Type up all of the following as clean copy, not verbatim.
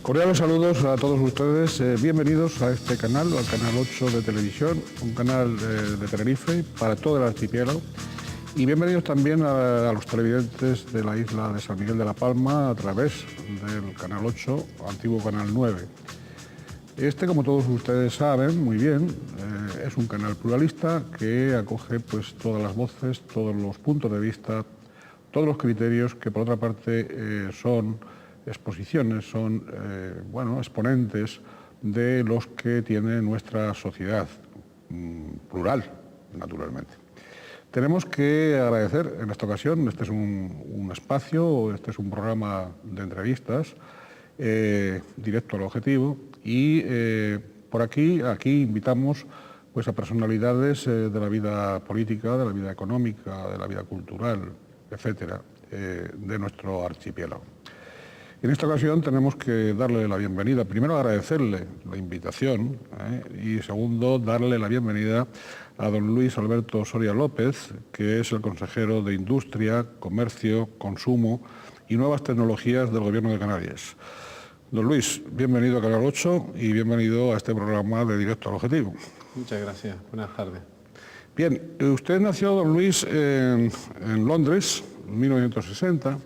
Cordiales saludos a todos ustedes, bienvenidos a este canal, al canal 8 de televisión, un canal de Tenerife para todo el archipiélago, y bienvenidos también a los televidentes de la isla de San Miguel de la Palma a través del canal 8, antiguo canal 9. Este, como todos ustedes saben muy bien, es un canal pluralista que acoge pues todas las voces, todos los puntos de vista, todos los criterios que por otra parte son exposiciones, son exponentes de los que tiene nuestra sociedad plural, naturalmente. Tenemos que agradecer en esta ocasión, este es un espacio, este es un programa de entrevistas directo al objetivo, y por aquí invitamos pues a personalidades de la vida política, de la vida económica, de la vida cultural, etcétera, de nuestro archipiélago. En esta ocasión tenemos que darle la bienvenida, primero agradecerle la invitación y segundo darle la bienvenida a don Luis Alberto Soria López, que es el consejero de Industria, Comercio, Consumo y Nuevas Tecnologías del Gobierno de Canarias. Don Luis, bienvenido a Canal 8 y bienvenido a este programa de Directo al Objetivo. Muchas gracias, buenas tardes. Bien, usted nació, don Luis, en Londres, en 1960,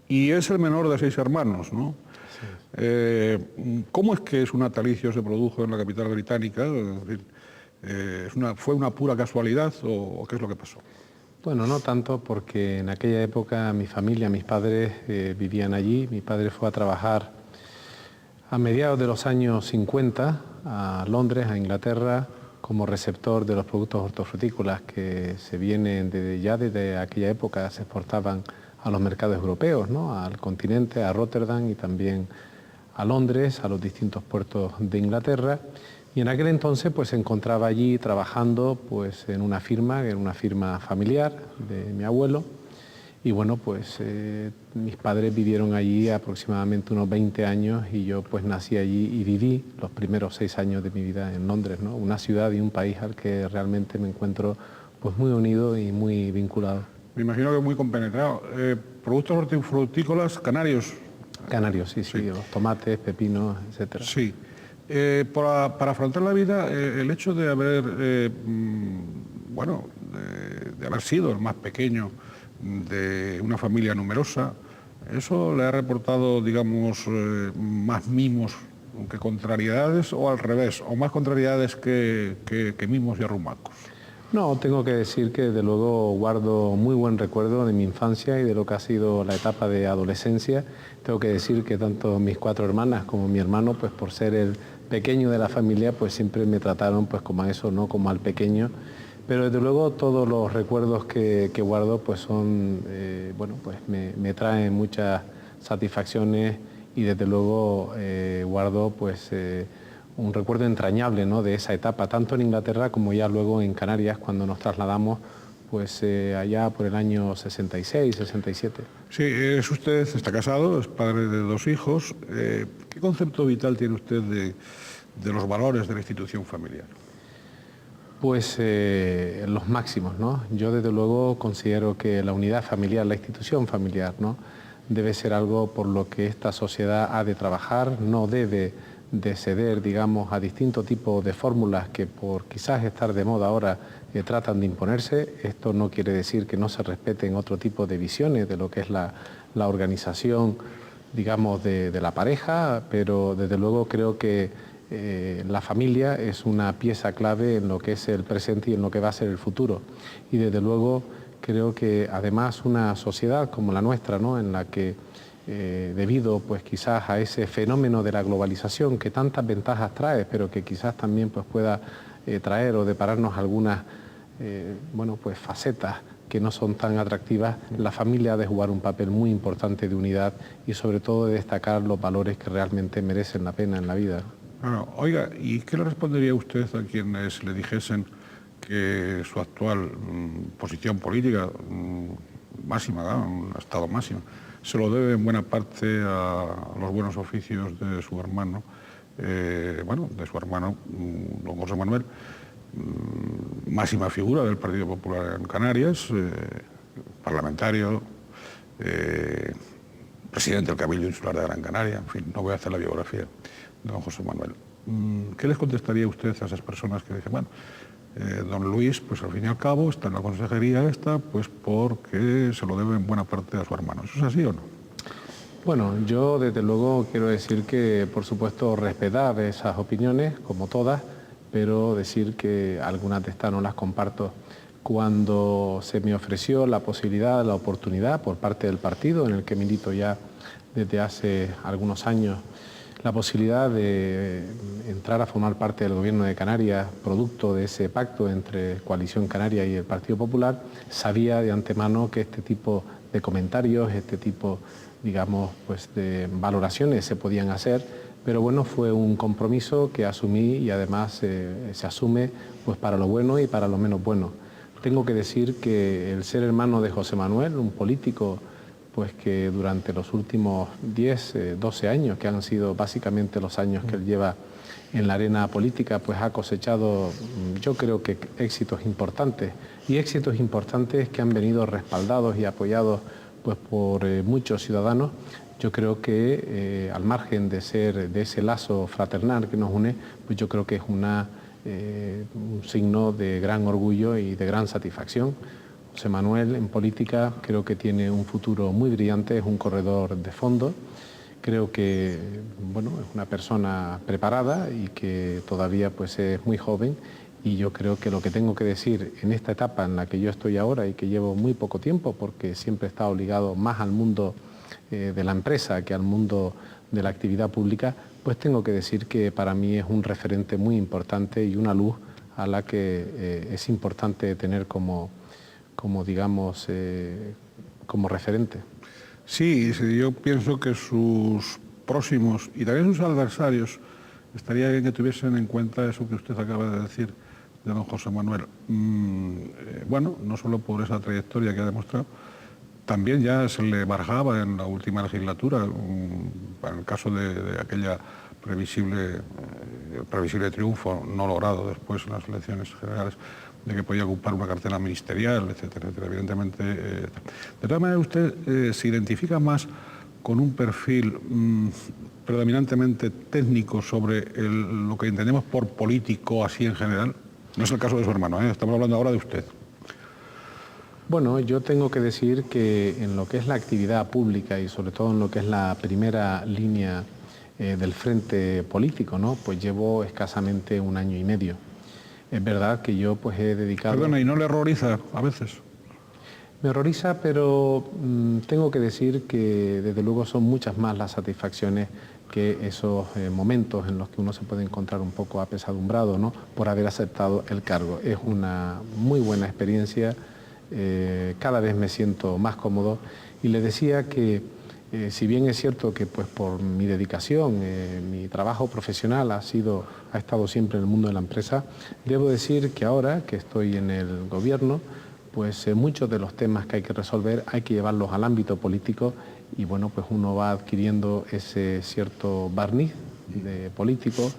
y es el menor de 6 hermanos, ¿no? Sí. ¿Cómo es que su natalicio se produjo en la capital británica? Es decir, ¿fue una pura casualidad o qué es lo que pasó? Bueno, no tanto, porque en aquella época mi familia, mis padres vivían allí. Mi padre fue a trabajar a mediados de los años 50 a Londres, a Inglaterra, como receptor de los productos hortofrutícolas que se vienen desde aquella época, se exportaban a los mercados europeos, ¿no? Al continente, a Rotterdam y también a Londres, a los distintos puertos de Inglaterra. Y en aquel entonces pues se encontraba allí trabajando pues en una firma, que era una firma familiar de mi abuelo. Y bueno, pues mis padres vivieron allí aproximadamente unos 20 años y yo pues nací allí y viví los primeros 6 años de mi vida en Londres, ¿no? Una ciudad y un país al que realmente me encuentro pues muy unido y muy vinculado. Me imagino que muy compenetrado. ¿Productos hortofrutícolas canarios? Canarios, sí, los tomates, pepinos, etcétera. Sí. Para afrontar la vida, el hecho de haber, de haber sido el más pequeño de una familia numerosa, ¿eso le ha reportado, digamos, más mimos que contrariedades o al revés, o más contrariedades que mimos y arrumacos? No, tengo que decir que desde luego guardo muy buen recuerdo de mi infancia y de lo que ha sido la etapa de adolescencia. Tengo que decir que tanto mis 4 hermanas como mi hermano, pues por ser el pequeño de la familia, pues siempre me trataron pues como a eso, no como al pequeño. Pero desde luego todos los recuerdos que guardo pues son, pues me traen muchas satisfacciones y desde luego guardo pues un recuerdo entrañable, ¿no? De esa etapa, tanto en Inglaterra como ya luego en Canarias, cuando nos trasladamos pues allá por el año 66, 67. Sí, está casado, es padre de 2 hijos. ¿Qué concepto vital tiene usted de los valores de la institución familiar? Pues los máximos, ¿no? Yo desde luego considero que la unidad familiar, la institución familiar, ¿no? Debe ser algo por lo que esta sociedad ha de trabajar, no debe de ceder, digamos, a distintos tipos de fórmulas que por quizás estar de moda ahora tratan de imponerse. Esto no quiere decir que no se respeten otro tipo de visiones de lo que es la organización, digamos, de la pareja, pero desde luego creo que la familia es una pieza clave en lo que es el presente y en lo que va a ser el futuro. Y desde luego creo que además una sociedad como la nuestra, ¿no? En la que debido pues quizás a ese fenómeno de la globalización que tantas ventajas trae, pero que quizás también pues pueda traer o depararnos algunas pues facetas que no son tan atractivas, la familia ha de jugar un papel muy importante de unidad y sobre todo de destacar los valores que realmente merecen la pena en la vida. Bueno, oiga, ¿y qué le respondería usted a quienes le dijesen que su actual posición política máxima, ¿no? Un estado máximo, se lo debe en buena parte a los buenos oficios de su hermano, don José Manuel, máxima figura del Partido Popular en Canarias, parlamentario, presidente del Cabildo Insular de Gran Canaria, en fin, no voy a hacer la biografía de don José Manuel. ¿Qué les contestaría usted a esas personas que dicen, bueno, don Luis, pues al fin y al cabo está en la consejería esta, pues porque se lo debe en buena parte a su hermano? ¿Eso es así o no? Bueno, yo desde luego quiero decir que, por supuesto, respetar esas opiniones, como todas, pero decir que algunas de estas no las comparto. Cuando se me ofreció la posibilidad, la oportunidad por parte del partido en el que milito ya desde hace algunos años, la posibilidad de entrar a formar parte del Gobierno de Canarias, producto de ese pacto entre Coalición Canaria y el Partido Popular, sabía de antemano que este tipo de comentarios, este tipo, digamos, pues de valoraciones se podían hacer, pero bueno, fue un compromiso que asumí y además se asume pues para lo bueno y para lo menos bueno. Tengo que decir que el ser hermano de José Manuel, un político pues que durante los últimos 10, 12 años, que han sido básicamente los años que él lleva en la arena política, pues ha cosechado, yo creo que éxitos importantes, y éxitos importantes que han venido respaldados y apoyados pues por muchos ciudadanos. Yo creo que al margen de ser de ese lazo fraternal que nos une, pues yo creo que es un signo de gran orgullo y de gran satisfacción. José Manuel en política creo que tiene un futuro muy brillante, es un corredor de fondo. Creo que bueno, es una persona preparada y que todavía pues, es muy joven, y yo creo que lo que tengo que decir en esta etapa en la que yo estoy ahora y que llevo muy poco tiempo, porque siempre he estado ligado más al mundo de la empresa que al mundo de la actividad pública, pues tengo que decir que para mí es un referente muy importante y una luz a la que es importante tener como digamos, como referente. Sí, yo pienso que sus próximos y también sus adversarios estaría bien que tuviesen en cuenta eso que usted acaba de decir de don José Manuel. Bueno, no solo por esa trayectoria que ha demostrado, también ya se le barajaba en la última legislatura, en el caso de aquella previsible triunfo no logrado después en las elecciones generales, de que podía ocupar una cartera ministerial, etcétera, etcétera. Evidentemente, de todas maneras, usted se identifica más con un perfil predominantemente técnico sobre lo que entendemos por político así en general. No es el caso de su hermano, estamos hablando ahora de usted. Bueno, yo tengo que decir que en lo que es la actividad pública y sobre todo en lo que es la primera línea del frente político, ¿no? Pues llevo escasamente 1 año y medio. Es verdad que yo pues he dedicado... Perdona, ¿y no le horroriza a veces? Me horroriza, pero tengo que decir que desde luego son muchas más las satisfacciones que esos momentos en los que uno se puede encontrar un poco apesadumbrado, ¿no? Por haber aceptado el cargo. Es una muy buena experiencia, cada vez me siento más cómodo, y le decía que si bien es cierto que pues por mi dedicación, mi trabajo profesional ha estado siempre en el mundo de la empresa, debo decir que ahora que estoy en el gobierno, pues muchos de los temas que hay que resolver hay que llevarlos al ámbito político, y bueno, pues uno va adquiriendo ese cierto barniz de político,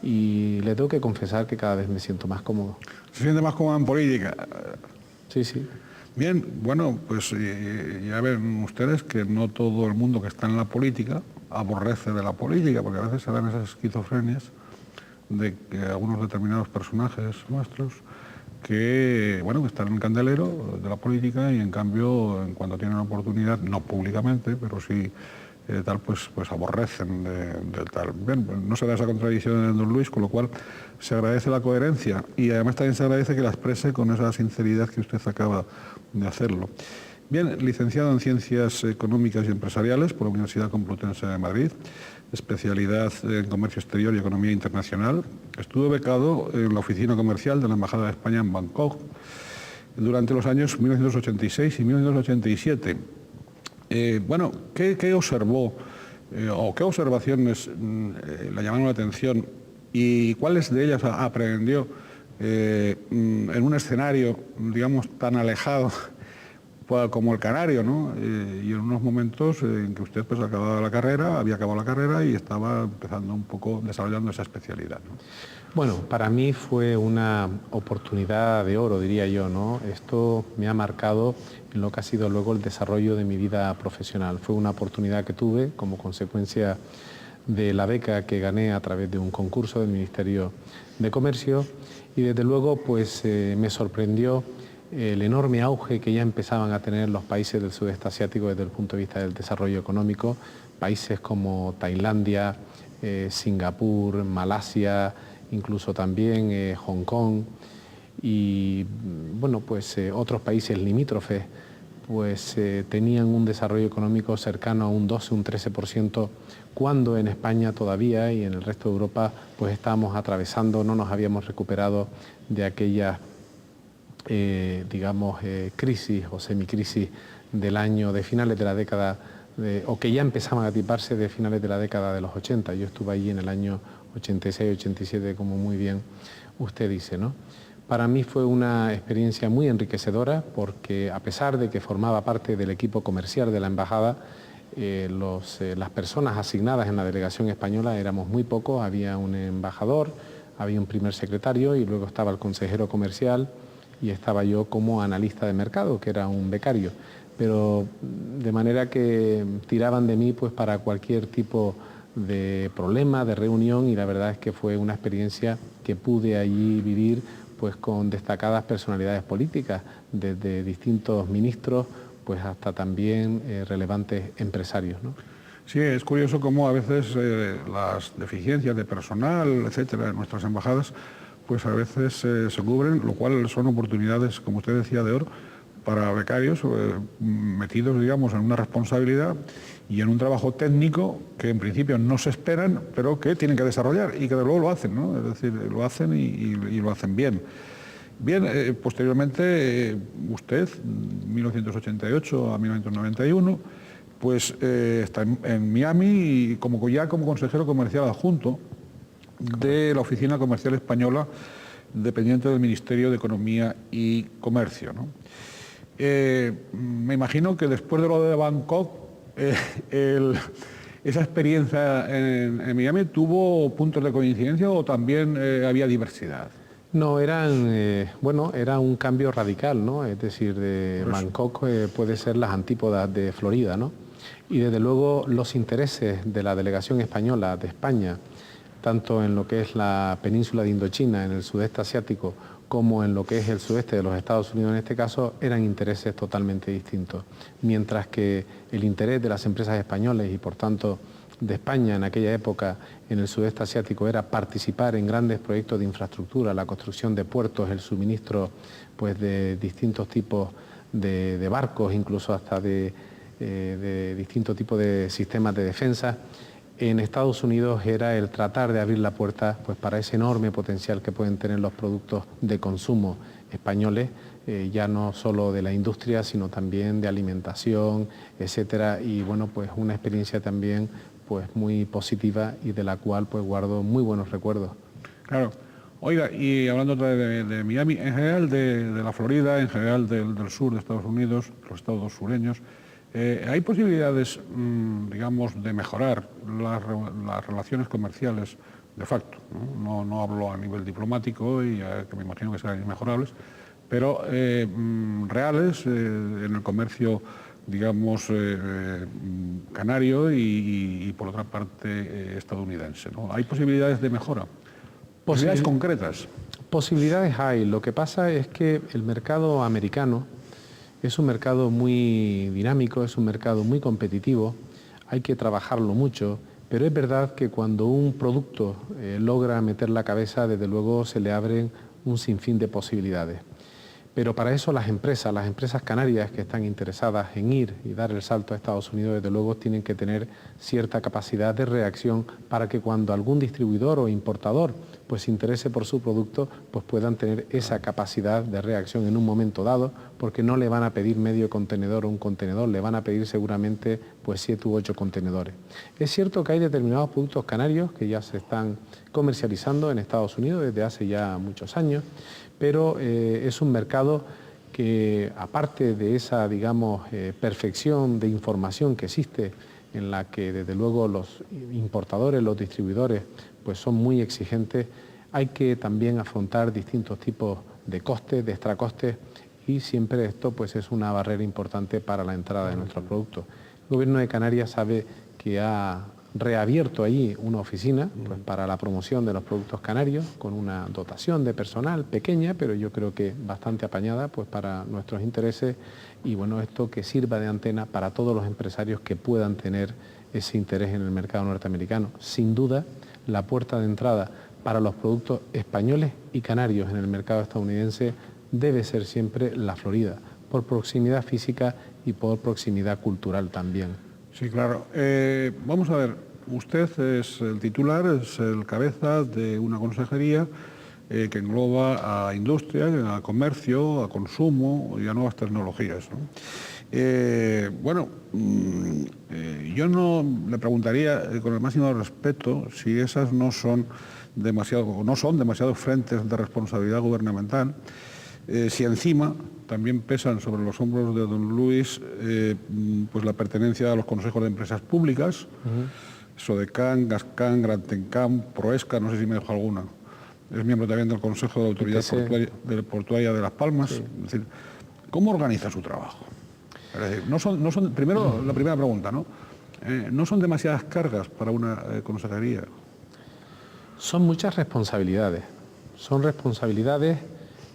y le tengo que confesar que cada vez me siento más cómodo. ¿Se siente más cómodo en política? Sí, sí. Bien, bueno, pues ya ven ustedes que no todo el mundo que está en la política aborrece de la política, porque a veces se dan esas esquizofrenias de que algunos determinados personajes nuestros que, bueno, que están en el candelero de la política y en cambio, en cuanto tienen oportunidad, no públicamente, pero sí tal, pues aborrecen de tal. Bien, no se da esa contradicción en don Luis, con lo cual se agradece la coherencia y además también se agradece que la exprese con esa sinceridad que usted acaba de hacerlo. Bien, licenciado en Ciencias Económicas y Empresariales por la Universidad Complutense de Madrid, especialidad en Comercio Exterior y Economía Internacional. Estuvo becado en la Oficina Comercial de la Embajada de España en Bangkok durante los años 1986 y 1987. Bueno, ¿qué observó o qué observaciones le llamaron la atención y cuáles de ellas aprendió en un escenario, digamos, tan alejado como el canario, ¿no? Y en unos momentos en que usted pues acababa la carrera, había acabado la carrera y estaba empezando un poco desarrollando esa especialidad, ¿no? Bueno, para mí fue una oportunidad de oro, diría yo, ¿no? Esto me ha marcado en lo que ha sido luego el desarrollo de mi vida profesional. Fue una oportunidad que tuve como consecuencia de la beca que gané a través de un concurso del Ministerio de Comercio y desde luego pues me sorprendió el enorme auge que ya empezaban a tener los países del sudeste asiático desde el punto de vista del desarrollo económico, países como Tailandia, Singapur, Malasia, incluso también Hong Kong y bueno, pues otros países limítrofes pues tenían un desarrollo económico cercano a un 12, un 13%, cuando en España todavía y en el resto de Europa pues estábamos atravesando, no nos habíamos recuperado de aquellas digamos crisis o semicrisis del año, de finales de la década, o que ya empezaban a tiparse de finales de la década de los 80. Yo estuve allí en el año 86, 87, como muy bien usted dice, ¿no? Para mí fue una experiencia muy enriquecedora porque a pesar de que formaba parte del equipo comercial de la embajada, las personas asignadas en la delegación española éramos muy pocos, había un embajador, había un primer secretario y luego estaba el consejero comercial y estaba yo como analista de mercado, que era un becario, pero de manera que tiraban de mí pues para cualquier tipo de problema, de reunión, y la verdad es que fue una experiencia que pude allí vivir pues con destacadas personalidades políticas, desde distintos ministros pues hasta también relevantes empresarios, ¿no? Sí, es curioso cómo a veces las deficiencias de personal, etcétera, en nuestras embajadas, pues a veces se cubren, lo cual son oportunidades, como usted decía, de oro para becarios metidos, digamos, en una responsabilidad y en un trabajo técnico que en principio no se esperan, pero que tienen que desarrollar y que de luego lo hacen, ¿no? Es decir, lo hacen y lo hacen bien. Bien, posteriormente usted, 1988 a 1991, pues está en Miami y ya como consejero comercial adjunto de la Oficina Comercial Española, dependiente del Ministerio de Economía y Comercio, ¿no? Me imagino que después de lo de Bangkok, esa experiencia en Miami tuvo puntos de coincidencia o también había diversidad. No, era un cambio radical, ¿no? Es decir, de Bangkok puede ser las antípodas de Florida, ¿no? Y desde luego los intereses de la delegación española de España, tanto en lo que es la península de Indochina, en el sudeste asiático, como en lo que es el sudeste de los Estados Unidos en este caso, eran intereses totalmente distintos. Mientras que el interés de las empresas españolas y por tanto de España en aquella época en el sudeste asiático era participar en grandes proyectos de infraestructura, la construcción de puertos, el suministro pues, de distintos tipos de barcos, incluso hasta de distintos tipos de sistemas de defensa. En Estados Unidos era el tratar de abrir la puerta pues, para ese enorme potencial que pueden tener los productos de consumo españoles, ya no solo de la industria, sino también de alimentación, etcétera. Y bueno, pues una experiencia también pues, muy positiva y de la cual pues, guardo muy buenos recuerdos. Claro. Oiga, y hablando de Miami, en general de la Florida, en general del sur de Estados Unidos, los estados sureños, ¿hay posibilidades, digamos, de mejorar las relaciones comerciales de facto? No hablo a nivel diplomático, y que me imagino que serán inmejorables, pero reales en el comercio, digamos, canario y por otra parte estadounidense, ¿no? ¿Hay posibilidades de mejora? ¿Posibilidades concretas? Posibilidades hay. Lo que pasa es que el mercado americano es un mercado muy dinámico, es un mercado muy competitivo, hay que trabajarlo mucho, pero es verdad que cuando un producto logra meter la cabeza, desde luego se le abren un sinfín de posibilidades. Pero para eso las empresas canarias que están interesadas en ir y dar el salto a Estados Unidos, desde luego tienen que tener cierta capacidad de reacción para que cuando algún distribuidor o importador pues se interese por su producto, pues puedan tener esa capacidad de reacción en un momento dado, porque no le van a pedir medio contenedor o un contenedor, le van a pedir seguramente pues 7 u 8 contenedores. Es cierto que hay determinados productos canarios que ya se están comercializando en Estados Unidos desde hace ya muchos años, pero es un mercado que aparte de esa, digamos, perfección de información que existe, en la que desde luego los importadores, los distribuidores, pues son muy exigentes, hay que también afrontar distintos tipos de costes, de extracostes, y siempre esto pues es una barrera importante para la entrada de nuestros productos. El Gobierno de Canarias sabe que ha reabierto allí una oficina pues, para la promoción de los productos canarios, con una dotación de personal pequeña, pero yo creo que bastante apañada pues, para nuestros intereses, y bueno, esto que sirva de antena para todos los empresarios que puedan tener ese interés en el mercado norteamericano. Sin duda, la puerta de entrada para los productos españoles y canarios en el mercado estadounidense debe ser siempre la Florida, por proximidad física y por proximidad cultural también. Sí, claro. Vamos a ver, usted es el titular, es el cabeza de una consejería que engloba a industria, a comercio, a consumo y a nuevas tecnologías, ¿no? Yo no le preguntaría con el máximo respeto si esas no son demasiados frentes de responsabilidad gubernamental, si encima también pesan sobre los hombros de don Luis pues la pertenencia a los consejos de empresas públicas, Sodecan, Gascan, Gran Tencam, Proesca, no sé si me dejo alguna. Es miembro también del Consejo de Autoridad Portuaria de Las Palmas. Sí. Es decir, ¿cómo organiza su trabajo? Es decir, primero, la primera pregunta, ¿no? ¿No son demasiadas cargas para una consejería? Son muchas responsabilidades. Son responsabilidades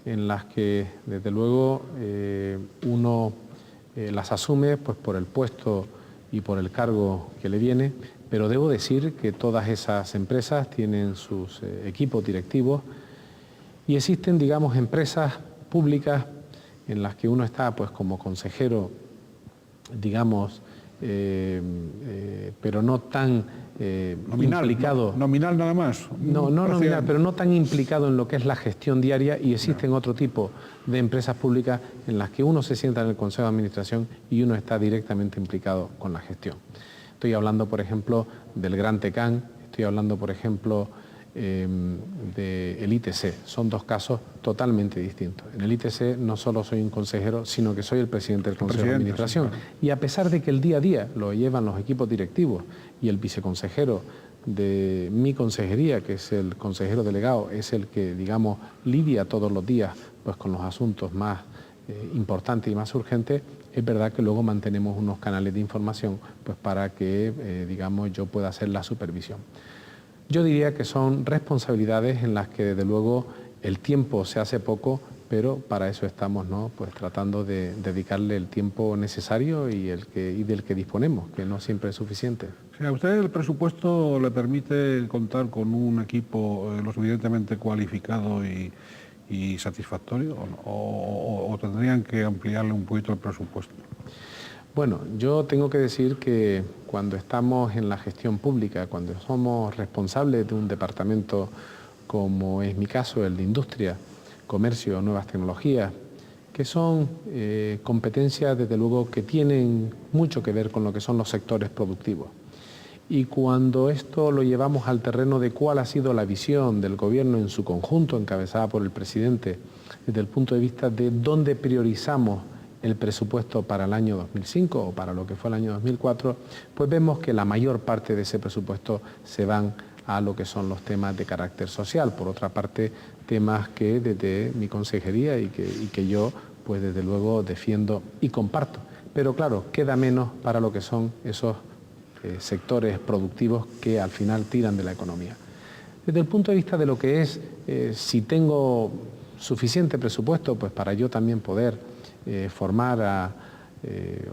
en las que, desde luego, uno las asume pues, por el puesto y por el cargo que le viene, pero debo decir que todas esas empresas tienen sus equipos directivos y existen, digamos, empresas públicas en las que uno está pues, como consejero, digamos, pero no tan implicado. Nominal nada más. No nominal, pero no tan implicado en lo que es la gestión diaria, y existen otro tipo de empresas públicas en las que uno se sienta en el Consejo de Administración y uno está directamente implicado con la gestión. Estoy hablando, por ejemplo, del Gran Tecan, estoy hablando, por ejemplo, del ITC. Son dos casos totalmente distintos. En el ITC no solo soy un consejero, sino que soy el presidente del Consejo de Administración. Sí, claro. Y a pesar de que el día a día lo llevan los equipos directivos y el viceconsejero de mi consejería, que es el consejero delegado, es el que, digamos, lidia todos los días pues, con los asuntos más importantes y más urgentes, es verdad que luego mantenemos unos canales de información pues, para que, digamos, yo pueda hacer la supervisión. Yo diría que son responsabilidades en las que, desde luego, el tiempo se hace poco, pero para eso estamos, ¿no? Pues tratando de dedicarle el tiempo necesario y del que disponemos, que no siempre es suficiente. Sí, ¿a usted el presupuesto le permite contar con un equipo lo suficientemente cualificado y satisfactorio, o tendrían que ampliarle un poquito el presupuesto? Bueno, yo tengo que decir que cuando estamos en la gestión pública, cuando somos responsables de un departamento como es mi caso, el de Industria, Comercio, Nuevas Tecnologías, que son competencias desde luego que tienen mucho que ver con lo que son los sectores productivos. Y cuando esto lo llevamos al terreno de cuál ha sido la visión del Gobierno en su conjunto, encabezada por el presidente, desde el punto de vista de dónde priorizamos el presupuesto para el año 2005 o para lo que fue el año 2004, pues vemos que la mayor parte de ese presupuesto se van a lo que son los temas de carácter social. Por otra parte, temas que desde mi consejería y que yo, pues desde luego defiendo y comparto. Pero claro, queda menos para lo que son esos sectores productivos que al final tiran de la economía. Desde el punto de vista de lo que es, si tengo suficiente presupuesto, pues para yo también poder formar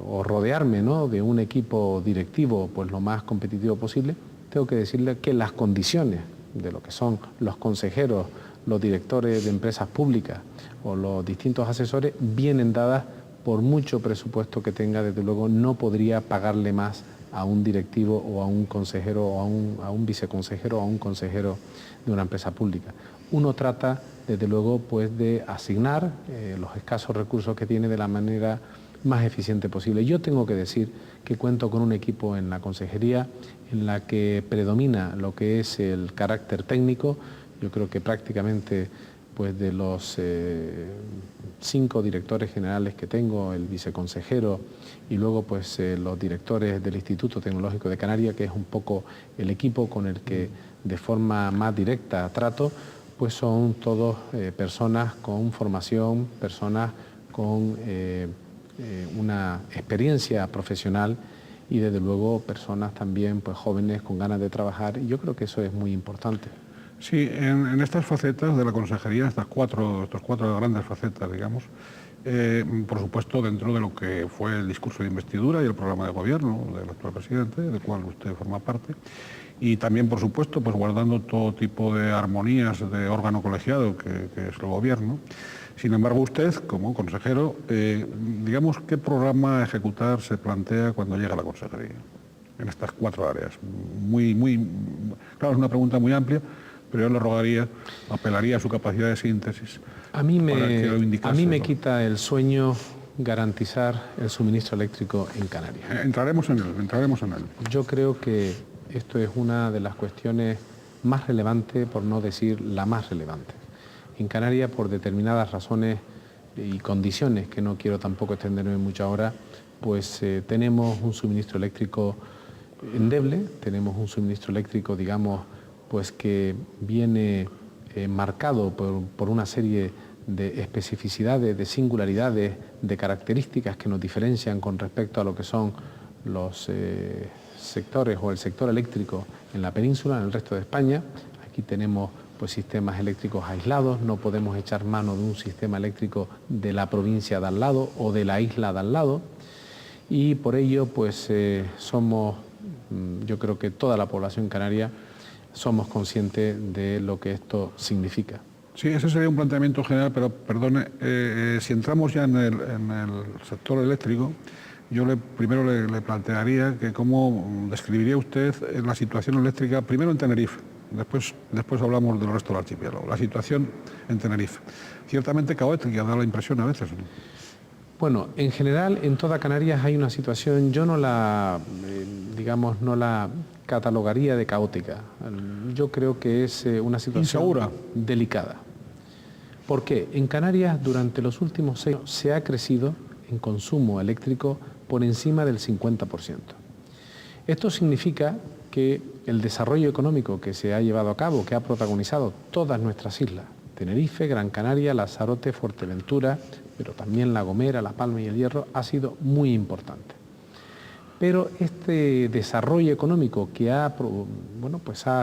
o rodearme, ¿no?, de un equipo directivo pues lo más competitivo posible, tengo que decirle que las condiciones de lo que son los consejeros, los directores de empresas públicas o los distintos asesores vienen dadas por mucho presupuesto que tenga. Desde luego no podría pagarle más a un directivo o a un consejero o a un viceconsejero o a un consejero de una empresa pública. Uno trata, desde luego, pues de asignar los escasos recursos que tiene de la manera más eficiente posible. Yo tengo que decir que cuento con un equipo en la consejería en la que predomina lo que es el carácter técnico. Yo creo que prácticamente pues de los 5 directores generales que tengo, el viceconsejero y luego pues los directores del Instituto Tecnológico de Canarias, que es un poco el equipo con el que de forma más directa trato, pues son todos personas con formación, personas con una experiencia profesional y desde luego personas también pues jóvenes con ganas de trabajar, y yo creo que eso es muy importante. Sí, en estas facetas de la consejería, estos cuatro grandes facetas, digamos, por supuesto dentro de lo que fue el discurso de investidura y el programa de gobierno del actual presidente, del cual usted forma parte, y también, por supuesto, pues guardando todo tipo de armonías de órgano colegiado que es el gobierno. Sin embargo, usted, como consejero, digamos, ¿qué programa a ejecutar se plantea cuando llega a la consejería en estas 4 áreas? Claro, es una pregunta muy amplia, pero yo le rogaría, apelaría a su capacidad de síntesis. A mí me quita el sueño garantizar el suministro eléctrico en Canarias. Entraremos en él. Yo creo que esto es una de las cuestiones más relevantes, por no decir la más relevante. En Canarias, por determinadas razones y condiciones, que no quiero tampoco extenderme mucho ahora, pues tenemos un suministro eléctrico endeble, tenemos un suministro eléctrico, digamos, pues que viene marcado por una serie de especificidades, de singularidades, de características que nos diferencian con respecto a lo que son los sectores o el sector eléctrico en la península, en el resto de España. Aquí tenemos pues sistemas eléctricos aislados, no podemos echar mano de un sistema eléctrico de la provincia de al lado o de la isla de al lado, y por ello pues somos, yo creo que toda la población canaria somos conscientes de lo que esto significa. Sí, ese sería un planteamiento general, pero perdone, si entramos ya en el sector eléctrico, yo primero le plantearía que cómo describiría usted la situación eléctrica, primero en Tenerife, después hablamos del resto del archipiélago. La situación en Tenerife, ciertamente caótica, da la impresión a veces, ¿no? Bueno, en general en toda Canarias hay una situación, yo no la catalogaría de caótica. Yo creo que es una situación insegura, delicada. ¿Por qué? En Canarias durante los últimos 6 años se ha crecido en consumo eléctrico por encima del 50%. Esto significa que el desarrollo económico que se ha llevado a cabo, que ha protagonizado todas nuestras islas, Tenerife, Gran Canaria, Lanzarote, Fuerteventura, pero también La Gomera, La Palma y El Hierro, ha sido muy importante. Pero este desarrollo económico que ha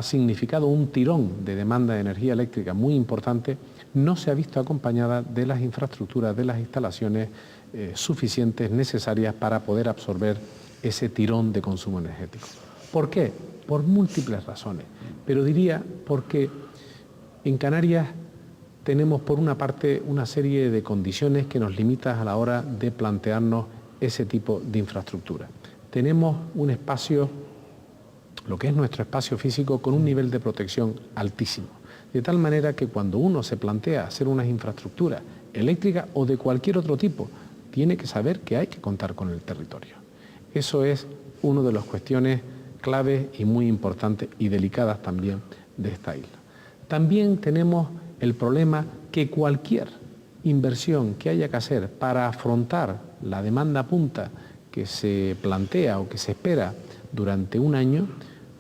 significado un tirón de demanda de energía eléctrica muy importante, no se ha visto acompañada de las infraestructuras, de las instalaciones suficientes, necesarias para poder absorber ese tirón de consumo energético. ¿Por qué? Por múltiples razones, pero diría porque en Canarias tenemos por una parte una serie de condiciones que nos limitan a la hora de plantearnos ese tipo de infraestructura. Tenemos un espacio, lo que es nuestro espacio físico, con un nivel de protección altísimo, de tal manera que cuando uno se plantea hacer unas infraestructuras eléctricas o de cualquier otro tipo, tiene que saber que hay que contar con el territorio. Eso es una de las cuestiones claves y muy importantes y delicadas también de esta isla. También tenemos el problema que cualquier inversión que haya que hacer para afrontar la demanda punta que se plantea o que se espera durante un año,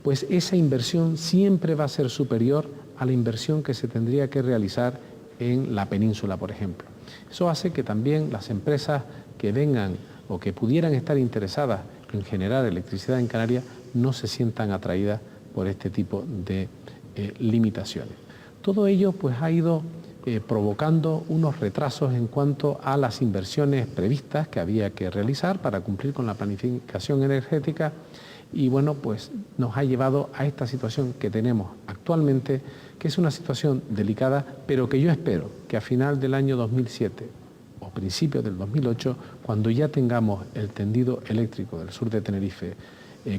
pues esa inversión siempre va a ser superior a la inversión que se tendría que realizar en la península, por ejemplo. Eso hace que también las empresas que vengan o que pudieran estar interesadas en generar electricidad en Canarias no se sientan atraídas por este tipo de limitaciones. Todo ello pues ha ido provocando unos retrasos en cuanto a las inversiones previstas que había que realizar para cumplir con la planificación energética, y bueno, pues nos ha llevado a esta situación que tenemos actualmente, que es una situación delicada, pero que yo espero que a final del año 2007 o principios del 2008, cuando ya tengamos el tendido eléctrico del sur de Tenerife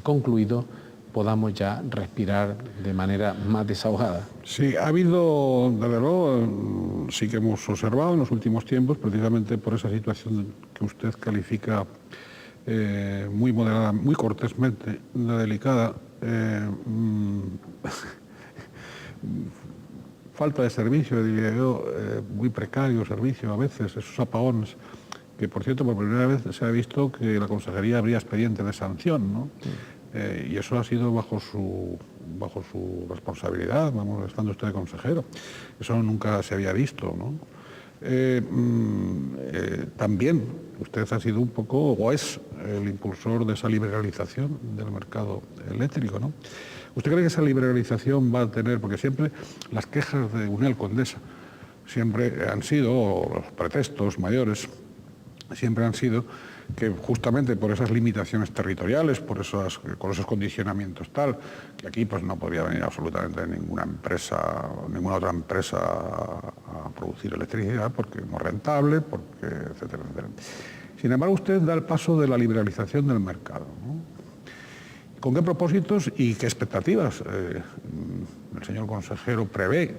concluido, podamos ya respirar de manera más desahogada. Sí, ha habido, desde luego, sí que hemos observado en los últimos tiempos, precisamente por esa situación que usted califica muy moderada, muy cortésmente, de delicada, falta de servicio, diría yo, muy precario servicio a veces, esos apagones, que por cierto por primera vez se ha visto que la Consejería habría expediente de sanción, ¿no? Y eso ha sido bajo su responsabilidad, vamos, estando usted de consejero. Eso nunca se había visto, ¿no? También usted ha sido un poco, o es, el impulsor de esa liberalización del mercado eléctrico, ¿no? ¿Usted cree que esa liberalización va a tener, porque siempre las quejas de Unel Condesa siempre han sido, o los pretextos mayores, siempre han sido que justamente por esas limitaciones territoriales, con esos condicionamientos tal, que aquí pues no podría venir absolutamente ninguna otra empresa a producir electricidad porque no es rentable, porque etcétera, etcétera. Sin embargo, usted da el paso de la liberalización del mercado, ¿no? ¿Con qué propósitos y qué expectativas el señor consejero prevé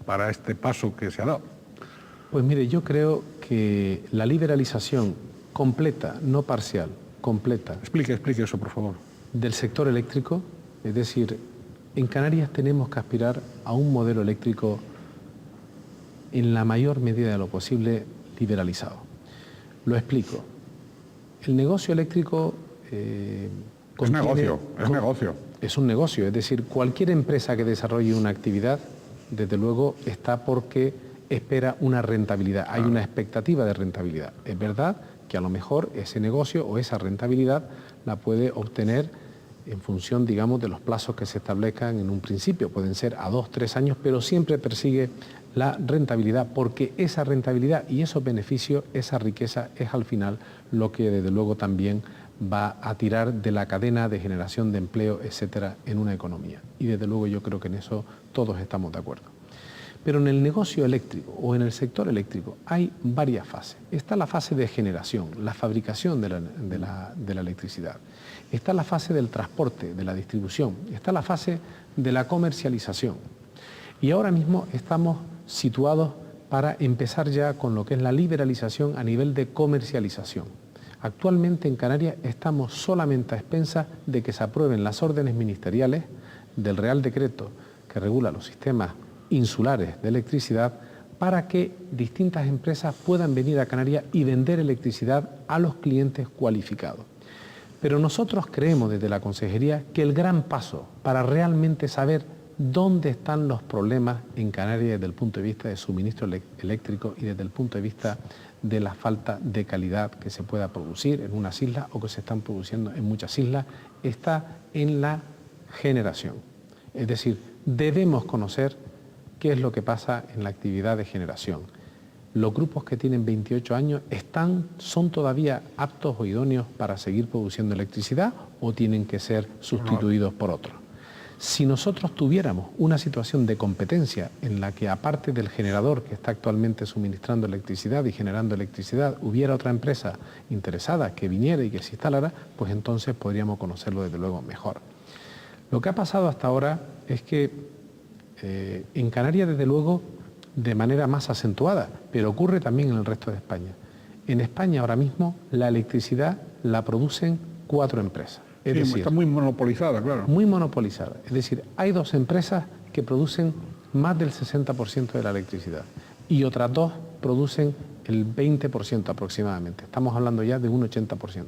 para este paso que se ha dado? Pues mire, yo creo que la liberalización completa, no parcial, completa. Explique eso, por favor. Del sector eléctrico, es decir, en Canarias tenemos que aspirar a un modelo eléctrico en la mayor medida de lo posible liberalizado. Lo explico. El negocio eléctrico es negocio. Es un negocio, es decir, cualquier empresa que desarrolle una actividad, desde luego, está porque espera una rentabilidad, hay una expectativa de rentabilidad. Es verdad que a lo mejor ese negocio o esa rentabilidad la puede obtener en función, digamos, de los plazos que se establezcan en un principio. Pueden ser a 2, 3 años, pero siempre persigue la rentabilidad, porque esa rentabilidad y esos beneficios, esa riqueza, es al final lo que desde luego también va a tirar de la cadena de generación de empleo, etcétera, en una economía. Y desde luego yo creo que en eso todos estamos de acuerdo. Pero en el negocio eléctrico o en el sector eléctrico hay varias fases. Está la fase de generación, la fabricación de la electricidad. Está la fase del transporte, de la distribución. Está la fase de la comercialización. Y ahora mismo estamos situados para empezar ya con lo que es la liberalización a nivel de comercialización. Actualmente en Canarias estamos solamente a expensas de que se aprueben las órdenes ministeriales del Real Decreto que regula los sistemas insulares de electricidad para que distintas empresas puedan venir a Canarias y vender electricidad a los clientes cualificados. Pero nosotros creemos desde la Consejería que el gran paso para realmente saber dónde están los problemas en Canarias desde el punto de vista de suministro eléctrico y desde el punto de vista de la falta de calidad que se pueda producir en unas islas o que se están produciendo en muchas islas, está en la generación. Es decir, debemos conocer qué es lo que pasa en la actividad de generación. Los grupos que tienen 28 años son todavía aptos o idóneos para seguir produciendo electricidad o tienen que ser sustituidos por otros. Si nosotros tuviéramos una situación de competencia en la que aparte del generador que está actualmente suministrando electricidad y generando electricidad, hubiera otra empresa interesada que viniera y que se instalara, pues entonces podríamos conocerlo desde luego mejor. Lo que ha pasado hasta ahora es que en Canarias, desde luego, de manera más acentuada, pero ocurre también en el resto de España. En España ahora mismo la electricidad la producen 4 empresas. Es decir, está muy monopolizada, claro. Muy monopolizada. Es decir, hay 2 empresas que producen más del 60% de la electricidad y otras 2 producen el 20% aproximadamente. Estamos hablando ya de un 80%.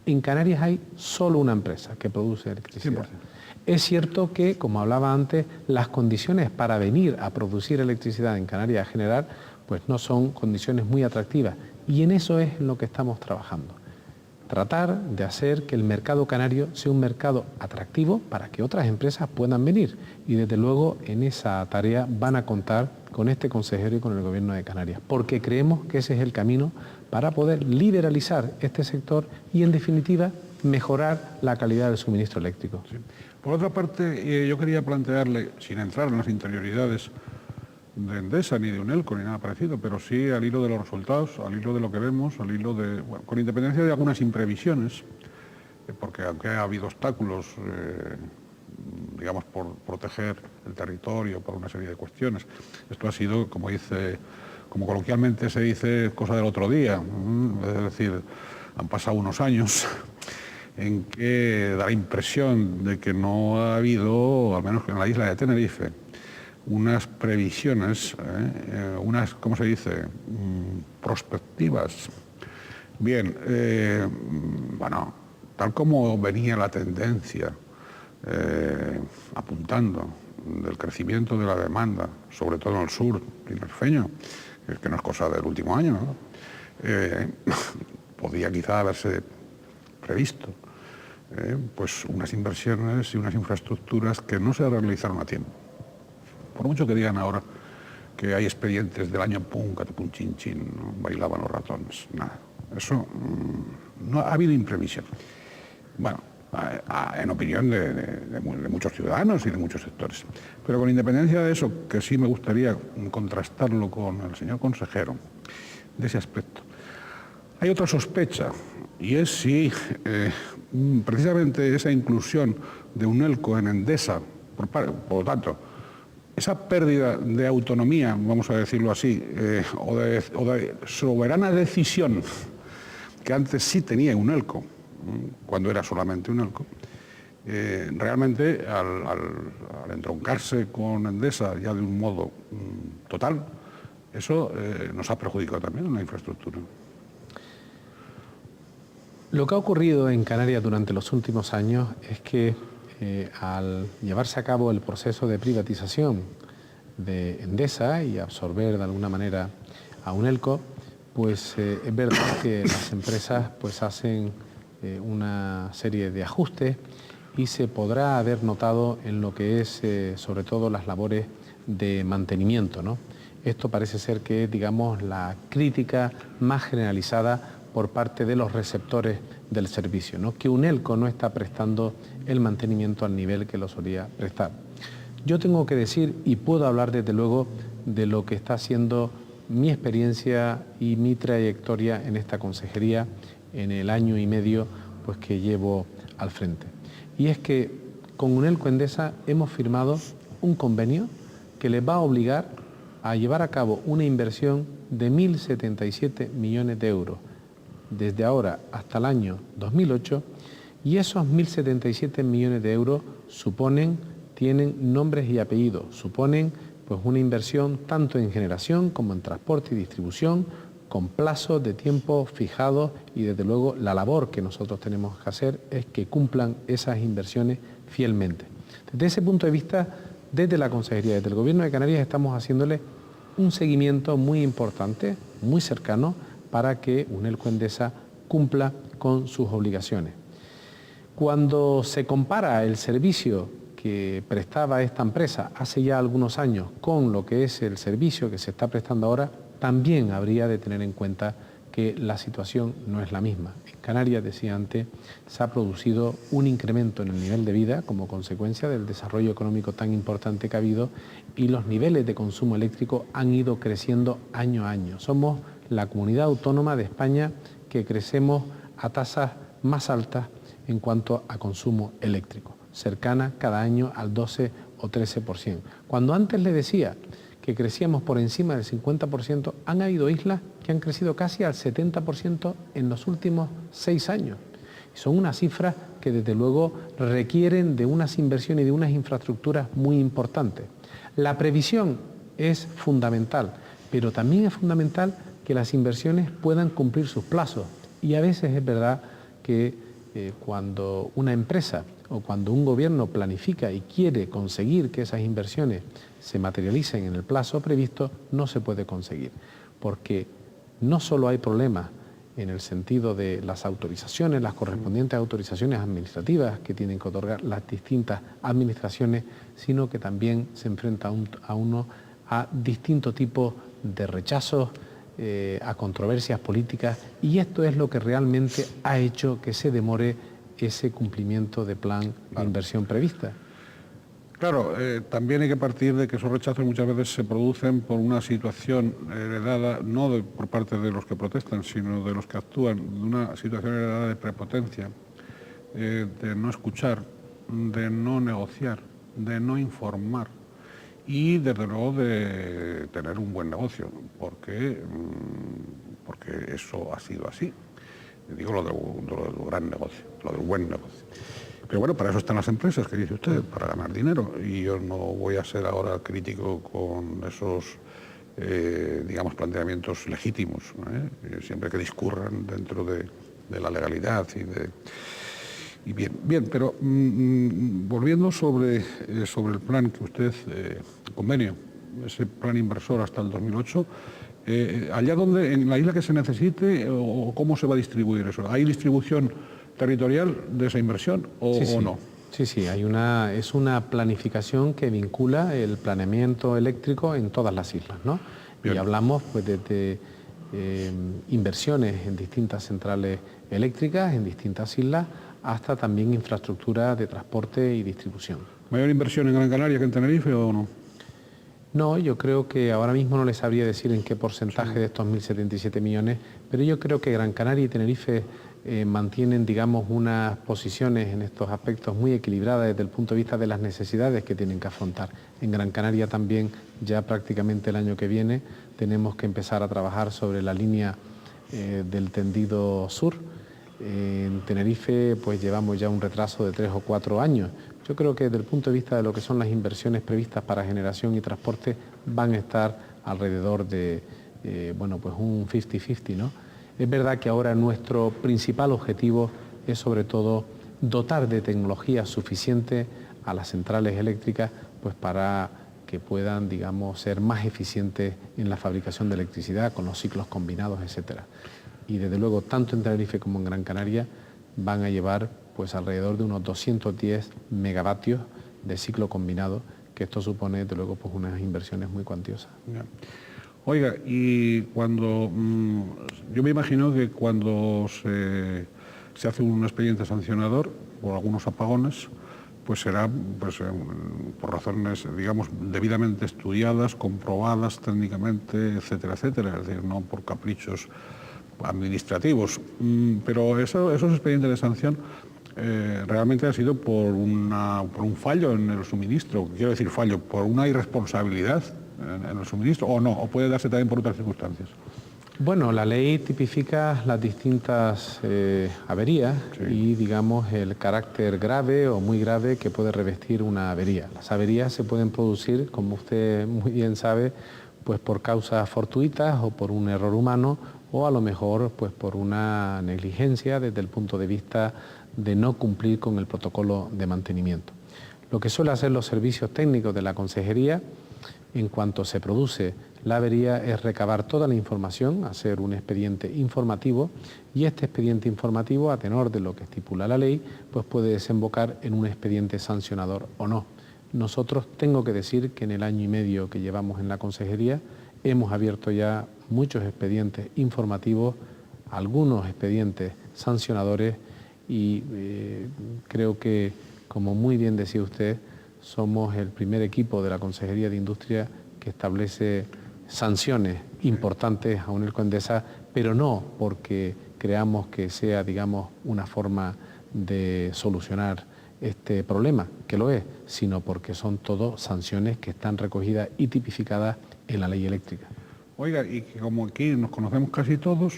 En Canarias hay solo una empresa que produce electricidad. 100%. Es cierto que, como hablaba antes, las condiciones para venir a producir electricidad en Canarias a generar, pues no son condiciones muy atractivas. Y en eso es en lo que estamos trabajando. Tratar de hacer que el mercado canario sea un mercado atractivo para que otras empresas puedan venir. Y desde luego en esa tarea van a contar con este consejero y con el Gobierno de Canarias, porque creemos que ese es el camino para poder liberalizar este sector y, en definitiva, mejorar la calidad del suministro eléctrico. Sí. Por otra parte, yo quería plantearle, sin entrar en las interioridades de Endesa, ni de Unelco, ni nada parecido, pero sí al hilo de los resultados, al hilo de lo que vemos, al hilo de, bueno, con independencia de algunas imprevisiones, porque aunque ha habido obstáculos, digamos, por proteger el territorio, por una serie de cuestiones, esto ha sido, como coloquialmente se dice, cosa del otro día, es decir, han pasado unos años en que da la impresión de que no ha habido, al menos en la isla de Tenerife, unas previsiones, unas, ¿cómo se dice?, prospectivas. Bien, bueno, tal como venía la tendencia apuntando del crecimiento de la demanda, sobre todo en el sur tinerfeño, que no es cosa del último año, ¿no? Podía quizá haberse previsto pues unas inversiones y unas infraestructuras que no se realizaron a tiempo. Por mucho que digan ahora que hay expedientes del año pum, catapum, chin, chin, ¿no? Bailaban los ratones, nada. Eso no ha habido imprevisión. Bueno, en opinión de muchos ciudadanos y de muchos sectores. Pero con independencia de eso, que sí me gustaría contrastarlo con el señor consejero, de ese aspecto. Hay otra sospecha, y es si precisamente esa inclusión de Unelco en Endesa, por lo tanto, esa pérdida de autonomía, vamos a decirlo así, o de soberana decisión que antes sí tenía Unelco, cuando era solamente Unelco, realmente al entroncarse con Endesa ya de un modo total, eso nos ha perjudicado también en la infraestructura. Lo que ha ocurrido en Canarias durante los últimos años es que al llevarse a cabo el proceso de privatización de Endesa y absorber de alguna manera a Unelco, pues es verdad que las empresas pues hacen una serie de ajustes y se podrá haber notado en lo que es sobre todo las labores de mantenimiento, ¿no? Esto parece ser que es, digamos, la crítica más generalizada por parte de los receptores del servicio, ¿no? Que Unelco no está prestando el mantenimiento al nivel que lo solía prestar. Yo tengo que decir, y puedo hablar desde luego de lo que está siendo mi experiencia y mi trayectoria en esta consejería en el año y medio pues, que llevo al frente. Y es que con Unelco Endesa hemos firmado un convenio que les va a obligar a llevar a cabo una inversión de 1.077 millones de euros desde ahora hasta el año 2008, y esos 1.077 millones de euros tienen nombres y apellidos, suponen pues una inversión tanto en generación como en transporte y distribución, con plazos de tiempo fijados, y desde luego la labor que nosotros tenemos que hacer es que cumplan esas inversiones fielmente. Desde ese punto de vista, desde la Consejería, desde el Gobierno de Canarias, estamos haciéndole un seguimiento muy importante, muy cercano, para que Unelco Endesa cumpla con sus obligaciones. Cuando se compara el servicio que prestaba esta empresa hace ya algunos años con lo que es el servicio que se está prestando ahora, también habría de tener en cuenta que la situación no es la misma. En Canarias, decía antes, se ha producido un incremento en el nivel de vida como consecuencia del desarrollo económico tan importante que ha habido, y los niveles de consumo eléctrico han ido creciendo año a año. Somos la comunidad autónoma de España que crecemos a tasas más altas en cuanto a consumo eléctrico, cercana cada año al 12 o 13%. Cuando antes le decía que crecíamos por encima del 50%, han habido islas que han crecido casi al 70% en los últimos 6 años. Son unas cifras que desde luego requieren de unas inversiones y de unas infraestructuras muy importantes. La previsión es fundamental, pero también es fundamental que las inversiones puedan cumplir sus plazos. Y a veces es verdad que cuando una empresa o cuando un gobierno planifica y quiere conseguir que esas inversiones se materialicen en el plazo previsto, no se puede conseguir, porque no solo hay problemas en el sentido de las autorizaciones, las correspondientes autorizaciones administrativas que tienen que otorgar las distintas administraciones, sino que también se enfrenta a distintos tipos de rechazos, a controversias políticas, y esto es lo que realmente ha hecho que se demore ese cumplimiento de plan de inversión prevista. Claro, también hay que partir de que esos rechazos muchas veces se producen por una situación heredada, no por parte de los que protestan, sino de los que actúan, de una situación heredada de prepotencia, de no escuchar, de no negociar, de no informar y, desde luego, de tener un buen negocio, porque eso ha sido así. Digo lo del gran negocio, lo del buen negocio. Pero bueno, para eso están las empresas, que dice usted, para ganar dinero. Y yo no voy a ser ahora crítico con esos, digamos, planteamientos legítimos, siempre que discurran dentro de la legalidad y bien, pero volviendo sobre el plan que usted, convenio, ese plan inversor hasta el 2008, allá donde, en la isla que se necesite, o cómo se va a distribuir eso. ¿Hay distribución territorial de esa inversión o no? Sí, es una planificación que vincula el planeamiento eléctrico en todas las islas, ¿no? Bien. Y hablamos pues desde inversiones en distintas centrales eléctricas, en distintas islas, hasta también infraestructura de transporte y distribución. ¿Mayor inversión en Gran Canaria que en Tenerife o no? No, yo creo que ahora mismo no les sabría decir en qué porcentaje de estos 1.077 millones, pero yo creo que Gran Canaria y Tenerife mantienen, digamos, unas posiciones en estos aspectos muy equilibradas desde el punto de vista de las necesidades que tienen que afrontar. En Gran Canaria también, ya prácticamente el año que viene, tenemos que empezar a trabajar sobre la línea del tendido sur. En Tenerife pues llevamos ya un retraso de 3 o 4 años. Yo creo que desde el punto de vista de lo que son las inversiones previstas para generación y transporte van a estar alrededor de pues un 50-50, ¿no? Es verdad que ahora nuestro principal objetivo es sobre todo dotar de tecnología suficiente a las centrales eléctricas pues para que puedan, digamos, ser más eficientes en la fabricación de electricidad con los ciclos combinados, etcétera. Y desde luego, tanto en Tenerife como en Gran Canaria van a llevar pues alrededor de unos 210 megavatios de ciclo combinado, que esto supone desde luego pues unas inversiones muy cuantiosas. Yeah. Oiga, y cuando yo me imagino que cuando se hace un expediente sancionador por algunos apagones, pues será pues, por razones, digamos, debidamente estudiadas, comprobadas técnicamente, etcétera, etcétera, es decir, no por caprichos administrativos. Pero esos expedientes de sanción realmente ha sido por un fallo en el suministro, quiero decir fallo, por una irresponsabilidad en el suministro, o no, o puede darse también por otras circunstancias. Bueno, la ley tipifica las distintas averías y, digamos, el carácter grave o muy grave que puede revestir una avería. Las averías se pueden producir, como usted muy bien sabe, pues por causas fortuitas o por un error humano o a lo mejor pues por una negligencia desde el punto de vista de no cumplir con el protocolo de mantenimiento. Lo que suelen hacer los servicios técnicos de la Consejería en cuanto se produce la avería es recabar toda la información, hacer un expediente informativo y este expediente informativo, a tenor de lo que estipula la ley, pues puede desembocar en un expediente sancionador o no. Nosotros tengo que decir que en el año y medio que llevamos en la Consejería hemos abierto ya muchos expedientes informativos, algunos expedientes sancionadores y creo que, como muy bien decía usted, somos el primer equipo de la Consejería de Industria que establece sanciones importantes a Unel Endesa, pero no porque creamos que sea, digamos, una forma de solucionar este problema, que lo es, sino porque son todo sanciones que están recogidas y tipificadas en la ley eléctrica. Oiga, y que como aquí nos conocemos casi todos,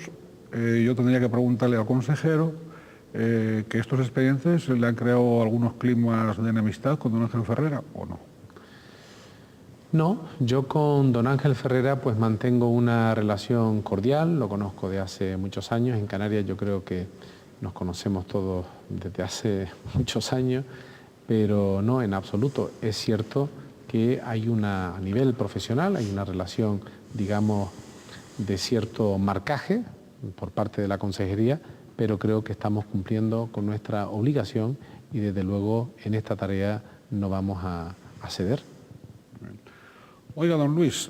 yo tendría que preguntarle al consejero que estos expedientes le han creado algunos climas de enemistad con don Ángel Ferrera, ¿o no? No, yo con don Ángel Ferrera pues mantengo una relación cordial, lo conozco de hace muchos años, en Canarias yo creo que nos conocemos todos desde hace muchos años, pero no en absoluto. Es cierto que hay a nivel profesional, hay una relación, digamos, de cierto marcaje por parte de la Consejería, pero creo que estamos cumpliendo con nuestra obligación y desde luego en esta tarea no vamos a ceder. Oiga, don Luis,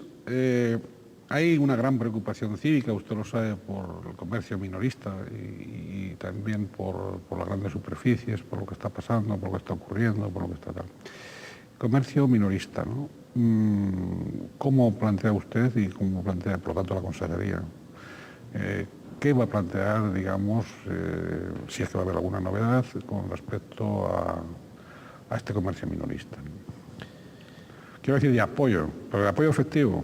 hay una gran preocupación cívica, usted lo sabe, por el comercio minorista y también por las grandes superficies, por lo que está pasando, por lo que está ocurriendo, por lo que está tal. Comercio minorista, ¿no? ¿Cómo plantea usted y cómo plantea, por lo tanto, la Consejería? ¿Qué va a plantear, digamos, si es que va a haber alguna novedad con respecto a este comercio minorista? Quiero decir de apoyo, pero de apoyo efectivo.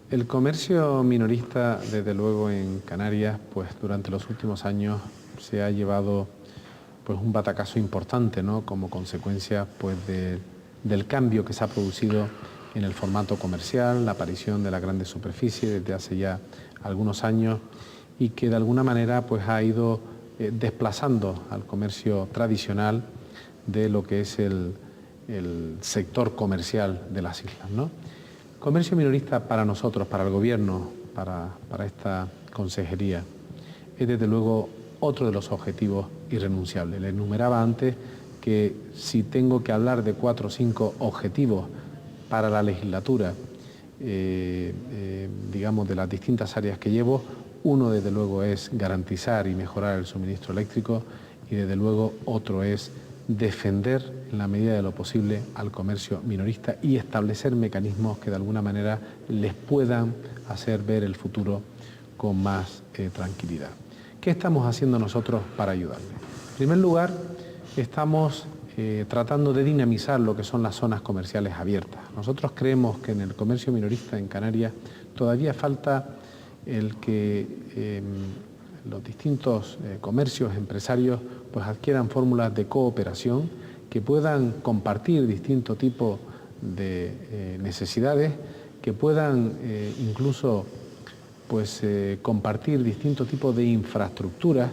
El comercio minorista, desde luego en Canarias, pues durante los últimos años se ha llevado pues un batacazo importante, ¿no?, como consecuencia pues del cambio que se ha producido en el formato comercial, la aparición de la grandes superficies desde hace ya algunos años y que de alguna manera pues ha ido desplazando al comercio tradicional de lo que es el sector comercial de las islas, ¿no? Comercio minorista para nosotros, para el gobierno, para esta consejería, es desde luego otro de los objetivos irrenunciables. Le enumeraba antes que si tengo que hablar de 4 o 5 objetivos para la legislatura, digamos, de las distintas áreas que llevo, uno desde luego es garantizar y mejorar el suministro eléctrico y desde luego otro es defender en la medida de lo posible al comercio minorista y establecer mecanismos que de alguna manera les puedan hacer ver el futuro con más tranquilidad. ¿Qué estamos haciendo nosotros para ayudarles? En primer lugar, estamos tratando de dinamizar lo que son las zonas comerciales abiertas. Nosotros creemos que en el comercio minorista en Canarias todavía falta el que los distintos comercios, empresarios, pues adquieran fórmulas de cooperación que puedan compartir distintos tipos de necesidades, que puedan incluso pues, compartir distintos tipos de infraestructuras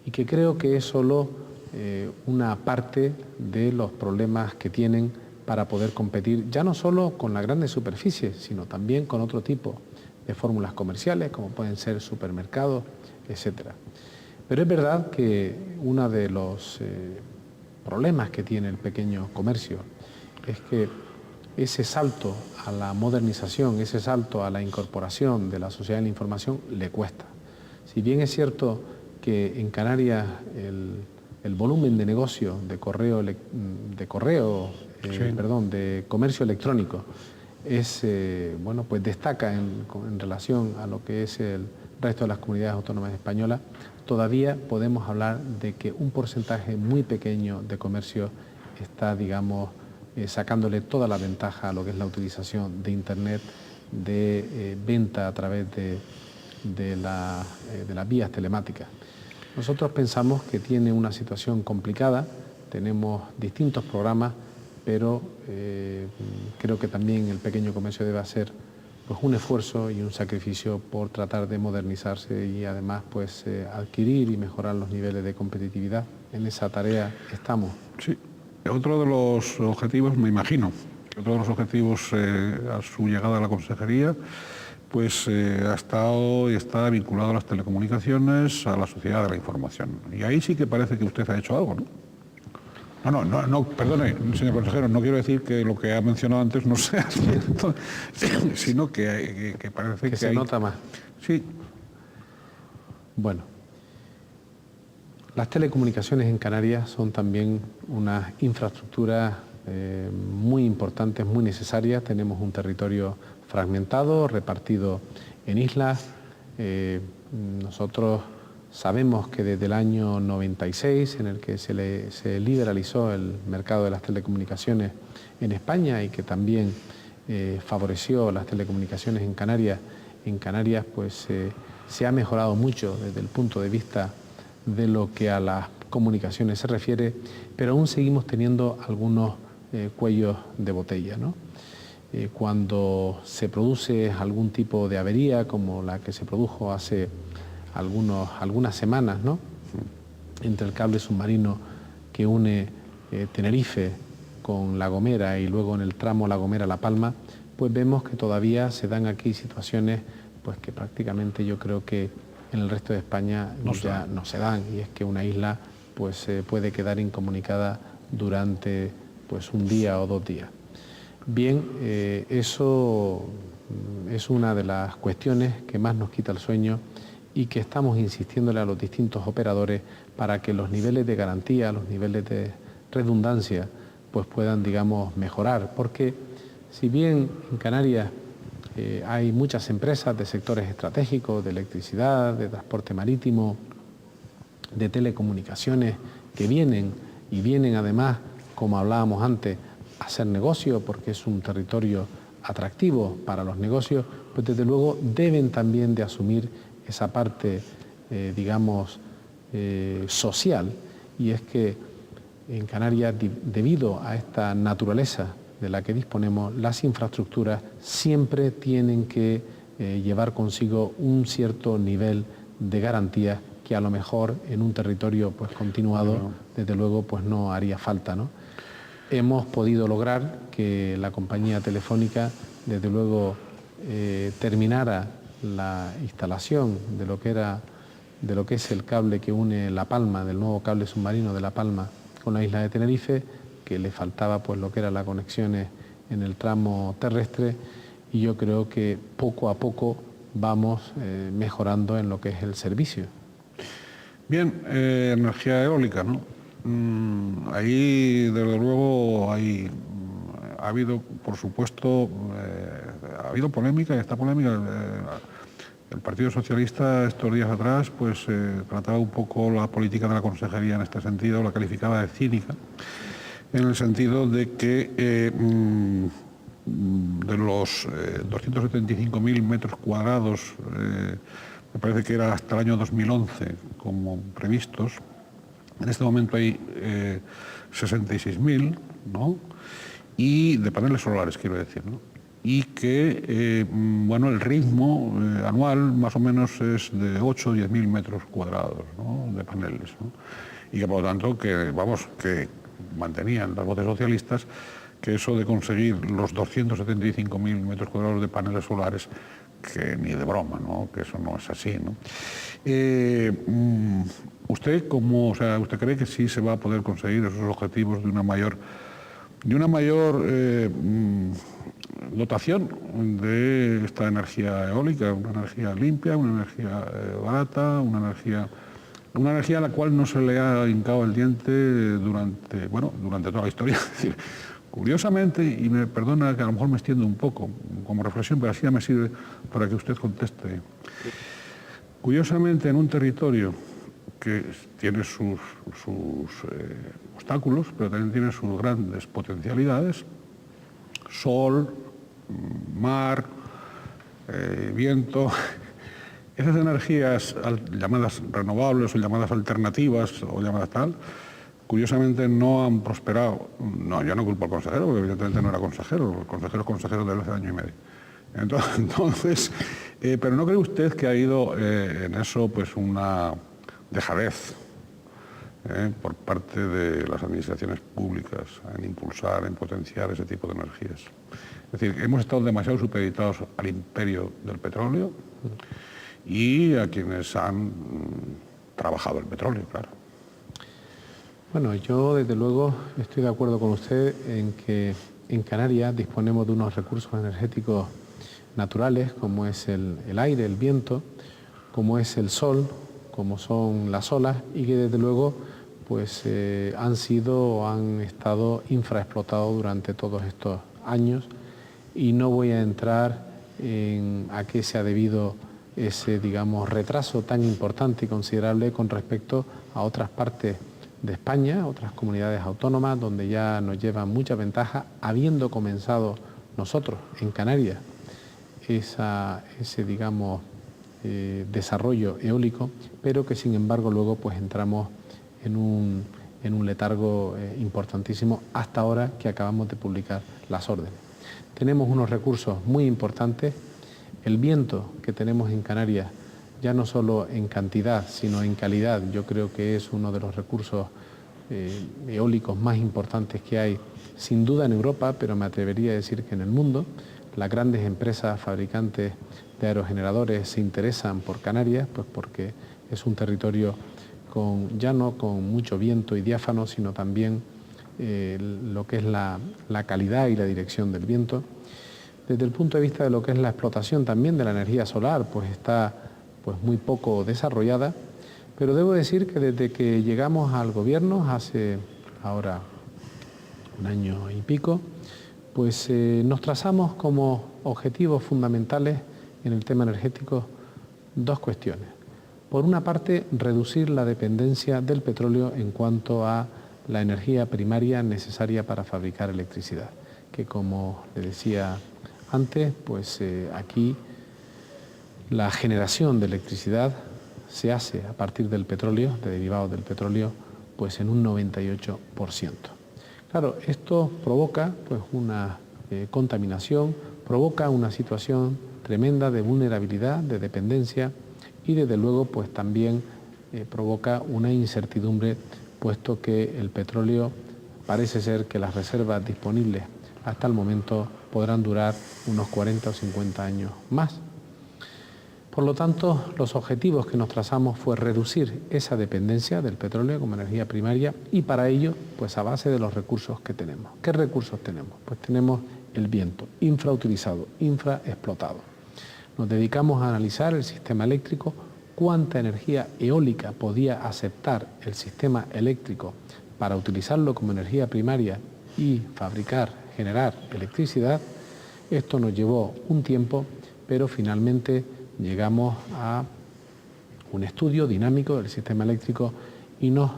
y que creo que es solo una parte de los problemas que tienen para poder competir, ya no solo con las grandes superficies, sino también con otro tipo de fórmulas comerciales, como pueden ser supermercados, etcétera. Pero es verdad que uno de los problemas que tiene el pequeño comercio es que ese salto a la modernización, ese salto a la incorporación de la sociedad de la información le cuesta. Si bien es cierto que en Canarias el volumen de negocio de comercio electrónico es, bueno, pues destaca en relación a lo que es el resto de las comunidades autónomas españolas, todavía podemos hablar de que un porcentaje muy pequeño de comercio está, digamos, sacándole toda la ventaja a lo que es la utilización de Internet, de venta a través de las vías telemáticas. Nosotros pensamos que tiene una situación complicada, tenemos distintos programas, pero creo que también el pequeño comercio debe hacer pues, un esfuerzo y un sacrificio por tratar de modernizarse y además pues, adquirir y mejorar los niveles de competitividad. En esa tarea estamos. Sí. Otro de los objetivos, me imagino, otro de los objetivos a su llegada a la consejería, pues ha estado y está vinculado a las telecomunicaciones, a la sociedad de la información. Y ahí sí que parece que usted ha hecho algo, ¿no? No, perdone, señor consejero, no quiero decir que lo que ha mencionado antes no sea cierto, sino que parece que se nota más. Sí. Bueno, las telecomunicaciones en Canarias son también unas infraestructuras muy importantes, muy necesarias. Tenemos un territorio fragmentado, repartido en islas. Nosotros sabemos que desde el año 96, en el que se liberalizó el mercado de las telecomunicaciones en España y que también favoreció las telecomunicaciones en Canarias pues se ha mejorado mucho desde el punto de vista de lo que a las comunicaciones se refiere, pero aún seguimos teniendo algunos cuellos de botella, ¿no? Cuando se produce algún tipo de avería, como la que se produjo hace algunas semanas, ¿no?, entre el cable submarino que une Tenerife con La Gomera y luego en el tramo La Gomera-La Palma, pues vemos que todavía se dan aquí situaciones pues que prácticamente yo creo que en el resto de España ya no se dan, y es que una isla pues puede quedar incomunicada durante pues un día o 2 días. Bien, eso es una de las cuestiones que más nos quita el sueño y que estamos insistiéndole a los distintos operadores para que los niveles de garantía, los niveles de redundancia, pues puedan, digamos, mejorar. Porque si bien en Canarias hay muchas empresas de sectores estratégicos, de electricidad, de transporte marítimo, de telecomunicaciones, que vienen además, como hablábamos antes, a hacer negocio porque es un territorio atractivo para los negocios, pues desde luego deben también de asumir esa parte, digamos, social, y es que en Canarias, debido a esta naturaleza de la que disponemos, las infraestructuras siempre tienen que llevar consigo un cierto nivel de garantía que a lo mejor en un territorio pues continuado, desde luego, pues no haría falta, ¿no? Hemos podido lograr que la compañía telefónica, desde luego, terminara la instalación de lo que es el cable que une La Palma, del nuevo cable submarino de La Palma con la isla de Tenerife, que le faltaba pues lo que eran las conexiones en el tramo terrestre, y yo creo que poco a poco vamos mejorando en lo que es el servicio. Bien, energía eólica, ¿no? Ahí, desde luego, ha habido, por supuesto, ha habido polémica, y esta polémica, el Partido Socialista estos días atrás, pues trataba un poco la política de la consejería en este sentido, la calificaba de cínica, en el sentido de que de los 275.000 metros cuadrados, me parece que era hasta el año 2011 como previstos, en este momento hay 66.000, ¿no? Y de paneles solares, quiero decir, ¿no? Y que, bueno, el ritmo anual más o menos es de 8 o 10.000 metros cuadrados, ¿no?, de paneles, ¿no? Y que, por lo tanto, que mantenían las voces socialistas que eso de conseguir los 275.000 metros cuadrados de paneles solares, que ni de broma, ¿no?, que eso no es así, ¿no? ¿Usted usted cree que sí se va a poder conseguir esos objetivos de una mayor dotación de esta energía eólica, una energía limpia, una energía barata, una energía a la cual no se le ha hincado el diente durante toda la historia? Es decir, curiosamente, y me perdona que a lo mejor me extiendo un poco como reflexión, pero así ya me sirve para que usted conteste. Curiosamente, en un territorio que tiene sus obstáculos, pero también tiene sus grandes potencialidades, sol, mar, viento, esas energías llamadas renovables o llamadas alternativas o llamadas tal, curiosamente no han prosperado. No, yo no culpo al consejero, porque evidentemente no era consejero, el consejero es consejero desde hace año y medio. Entonces, pero ¿no cree usted que ha habido en eso pues una dejadez por parte de las administraciones públicas en impulsar, en potenciar ese tipo de energías? Es decir, hemos estado demasiado supeditados al imperio del petróleo y a quienes han trabajado el petróleo, claro. Bueno, yo desde luego estoy de acuerdo con usted en que en Canarias disponemos de unos recursos energéticos naturales, como es el aire, el viento, como es el sol, como son las olas, y que desde luego pues han sido o han estado infraexplotados durante todos estos años, y no voy a entrar en a qué se ha debido ese, digamos, retraso tan importante y considerable con respecto a otras partes de España, otras comunidades autónomas, donde ya nos llevan mucha ventaja, habiendo comenzado nosotros en Canarias ese, digamos, desarrollo eólico, pero que sin embargo luego pues entramos en un letargo importantísimo hasta ahora que acabamos de publicar las órdenes. Tenemos unos recursos muy importantes. El viento que tenemos en Canarias, ya no solo en cantidad, sino en calidad, yo creo que es uno de los recursos eólicos más importantes que hay, sin duda en Europa, pero me atrevería a decir que en el mundo. Las grandes empresas fabricantes de aerogeneradores se interesan por Canarias, pues porque es un territorio ya no con mucho viento y diáfano, sino también lo que es la calidad y la dirección del viento. Desde el punto de vista de lo que es la explotación también de la energía solar, pues está pues muy poco desarrollada, pero debo decir que desde que llegamos al gobierno, hace ahora un año y pico, pues nos trazamos como objetivos fundamentales en el tema energético dos cuestiones. Por una parte, reducir la dependencia del petróleo en cuanto a la energía primaria necesaria para fabricar electricidad, que como le decía antes, pues aquí la generación de electricidad se hace a partir del petróleo, de derivados del petróleo, pues en un 98%. Claro, esto provoca pues una contaminación, provoca una situación tremenda de vulnerabilidad, de dependencia y desde luego pues también provoca una incertidumbre, puesto que el petróleo parece ser que las reservas disponibles hasta el momento podrán durar unos 40 o 50 años más. Por lo tanto, los objetivos que nos trazamos fue reducir esa dependencia del petróleo como energía primaria y para ello, pues a base de los recursos que tenemos. ¿Qué recursos tenemos? Pues tenemos el viento, infrautilizado, infraexplotado. Nos dedicamos a analizar el sistema eléctrico, cuánta energía eólica podía aceptar el sistema eléctrico para utilizarlo como energía primaria y fabricar, generar electricidad. Esto nos llevó un tiempo, pero finalmente llegamos a un estudio dinámico del sistema eléctrico y nos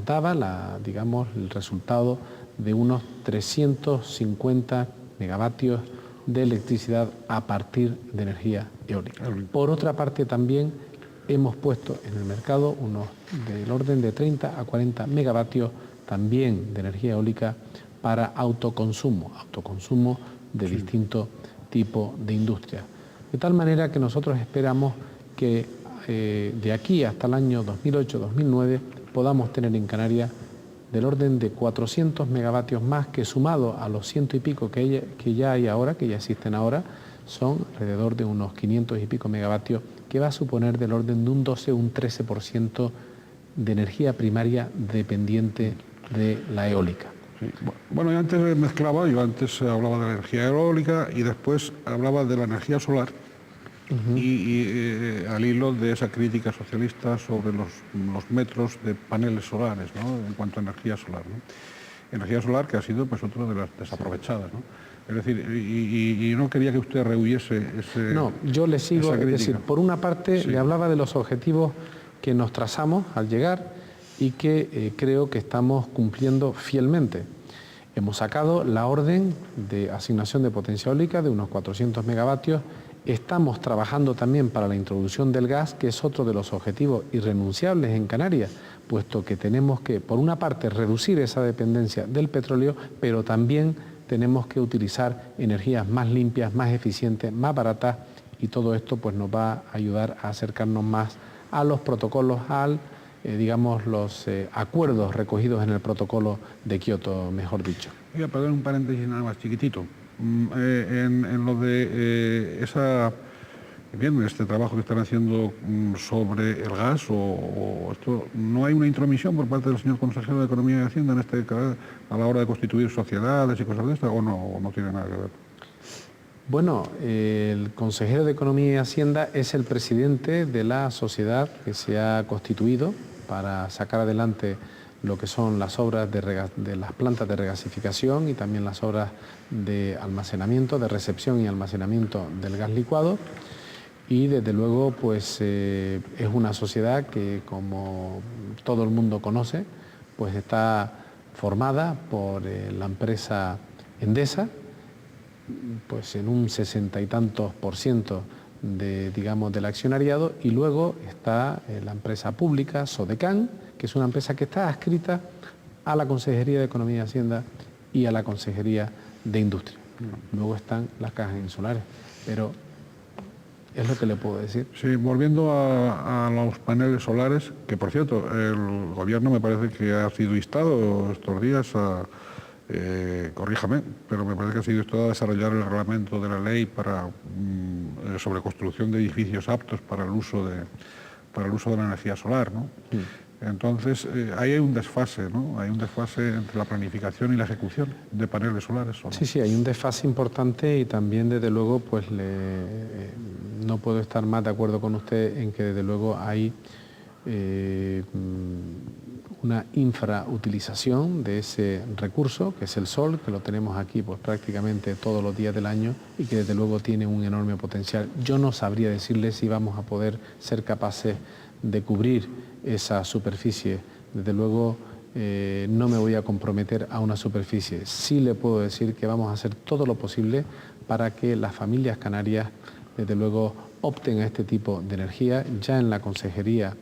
daba el resultado de unos 350 megavatios de electricidad a partir de energía eólica. Por otra parte, también hemos puesto en el mercado unos del orden de 30 a 40 megavatios también de energía eólica para autoconsumo de distinto tipo de industria. De tal manera que nosotros esperamos que de aquí hasta el año 2008-2009 podamos tener en Canarias del orden de 400 megavatios más, que sumado a los 100 y pico que ya hay ahora, que ya existen ahora, son alrededor de unos 500 y pico megavatios, que va a suponer del orden de un 12 o un 13% de energía primaria dependiente de la eólica. Sí. Bueno, yo antes mezclaba, hablaba de la energía eólica y después hablaba de la energía solar. Y al hilo de esa crítica socialista sobre los metros de paneles solares, ¿no?, en cuanto a energía solar, ¿no? Energía solar que ha sido pues otra de las desaprovechadas, ¿no? Es decir, y no quería que usted rehuyese ese... No, yo le sigo, es decir, por una parte le hablaba de los objetivos que nos trazamos al llegar y que creo que estamos cumpliendo fielmente. Hemos sacado la orden de asignación de potencia eólica de unos 400 megavatios. Estamos trabajando también para la introducción del gas, que es otro de los objetivos irrenunciables en Canarias, puesto que tenemos que, por una parte, reducir esa dependencia del petróleo, pero también tenemos que utilizar energías más limpias, más eficientes, más baratas, y todo esto pues, nos va a ayudar a acercarnos más a los protocolos, los acuerdos recogidos en el protocolo de Kioto, mejor dicho. Voy a poner un paréntesis nada más chiquitito. En lo de este trabajo que están haciendo sobre el gas o esto, ¿no hay una intromisión por parte del señor consejero de Economía y Hacienda a la hora de constituir sociedades y cosas de estas, o no tiene nada que ver? Bueno, el consejero de Economía y Hacienda es el presidente de la sociedad que se ha constituido para sacar adelante lo que son las obras de las plantas de regasificación y también las obras de almacenamiento, de recepción y almacenamiento del gas licuado. Y desde luego pues es una sociedad que, como todo el mundo conoce, pues está formada por la empresa Endesa, pues en un 60 y tantos % del accionariado, y luego está la empresa pública Sodecan, que es una empresa que está adscrita a la Consejería de Economía y Hacienda y a la Consejería de Industria. Luego están las cajas insulares, pero es lo que le puedo decir. Sí, volviendo a los paneles solares, que por cierto, el gobierno me parece que ha sido instado estos días corríjame, pero me parece que ha sido esto a desarrollar el reglamento de la ley sobre construcción de edificios aptos para el uso de la energía solar, ¿no? Sí. Entonces, ahí hay un desfase, ¿no? Hay un desfase entre la planificación y la ejecución de paneles solares. ¿No? Sí, hay un desfase importante, y también, desde luego, pues no puedo estar más de acuerdo con usted en que, desde luego, hay una infrautilización de ese recurso, que es el sol, que lo tenemos aquí pues prácticamente todos los días del año y que desde luego tiene un enorme potencial. Yo no sabría decirle si vamos a poder ser capaces de cubrir esa superficie. Desde luego no me voy a comprometer a una superficie. Sí le puedo decir que vamos a hacer todo lo posible para que las familias canarias, desde luego, opten a este tipo de energía. Ya en la consejería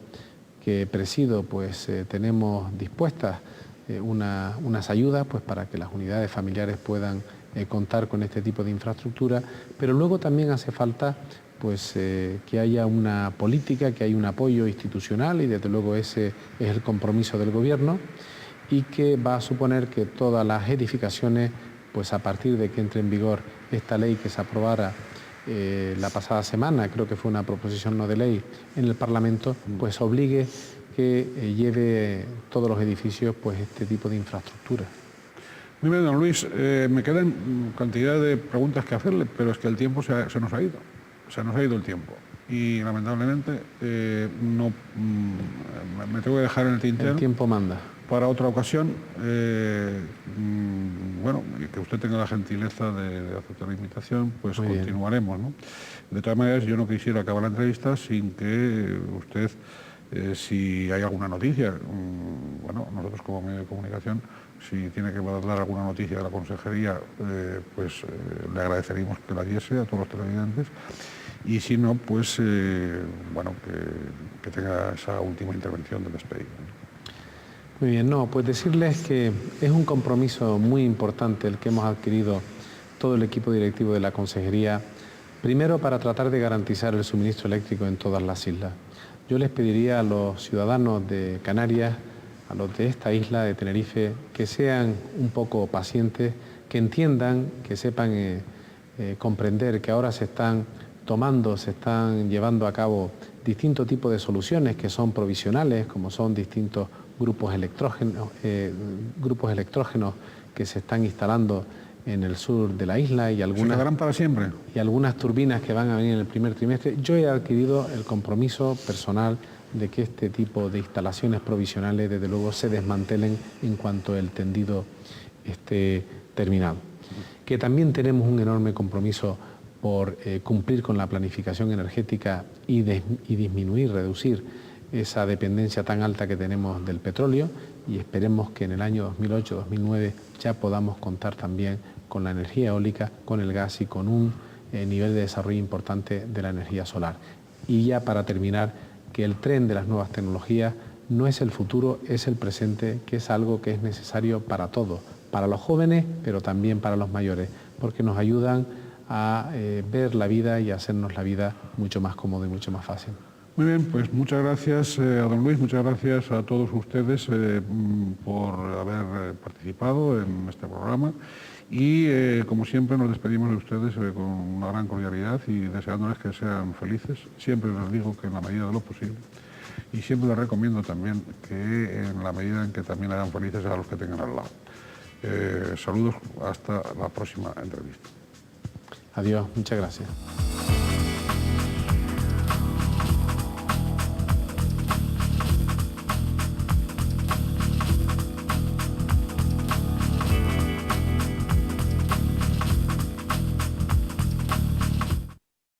que presido, pues tenemos dispuestas unas ayudas pues, para que las unidades familiares puedan contar con este tipo de infraestructura, pero luego también hace falta pues, que haya una política, que haya un apoyo institucional y desde luego ese es el compromiso del Gobierno y que va a suponer que todas las edificaciones, pues a partir de que entre en vigor esta ley que se aprobara la pasada semana, creo que fue una proposición no de ley en el Parlamento, pues obligue que lleve todos los edificios pues este tipo de infraestructura. Muy bien, don Luis, me quedan cantidad de preguntas que hacerle, pero es que el tiempo se nos ha ido. Se nos ha ido el tiempo y lamentablemente me tengo que dejar en el tintero. El tiempo manda. Para otra ocasión, bueno, que usted tenga la gentileza de aceptar la invitación, pues muy continuaremos, ¿no? De todas maneras, yo no quisiera acabar la entrevista sin que usted, si hay alguna noticia, bueno, nosotros como medio de comunicación, si tiene que dar alguna noticia de la consejería, pues le agradeceríamos que la diese a todos los televidentes. Y si no, pues, bueno, que tenga esa última intervención de despedida. Muy bien, no, pues decirles que es un compromiso muy importante el que hemos adquirido todo el equipo directivo de la consejería, primero para tratar de garantizar el suministro eléctrico en todas las islas. Yo les pediría a los ciudadanos de Canarias, a los de esta isla de Tenerife, que sean un poco pacientes, que entiendan, que sepan comprender que ahora se están llevando a cabo distintos tipos de soluciones que son provisionales, como son distintos grupos electrógenos que se están instalando en el sur de la isla y algunas, ¿se quedarán para siempre? Y algunas turbinas que van a venir en el primer trimestre. Yo he adquirido el compromiso personal de que este tipo de instalaciones provisionales, desde luego, se desmantelen en cuanto el tendido esté terminado. Que también tenemos un enorme compromiso por cumplir con la planificación energética y disminuir, reducir esa dependencia tan alta que tenemos del petróleo y esperemos que en el año 2008-2009 ya podamos contar también con la energía eólica, con el gas y con un nivel de desarrollo importante de la energía solar. Y ya para terminar, que el tren de las nuevas tecnologías no es el futuro, es el presente, que es algo que es necesario para todos, para los jóvenes, pero también para los mayores, porque nos ayudan a ver la vida y a hacernos la vida mucho más cómoda y mucho más fácil. Muy bien, pues muchas gracias a don Luis, muchas gracias a todos ustedes por haber participado en este programa y como siempre nos despedimos de ustedes con una gran cordialidad y deseándoles que sean felices. Siempre les digo que en la medida de lo posible y siempre les recomiendo también que en la medida en que también hagan felices a los que tengan al lado. Saludos, hasta la próxima entrevista. Adiós, muchas gracias.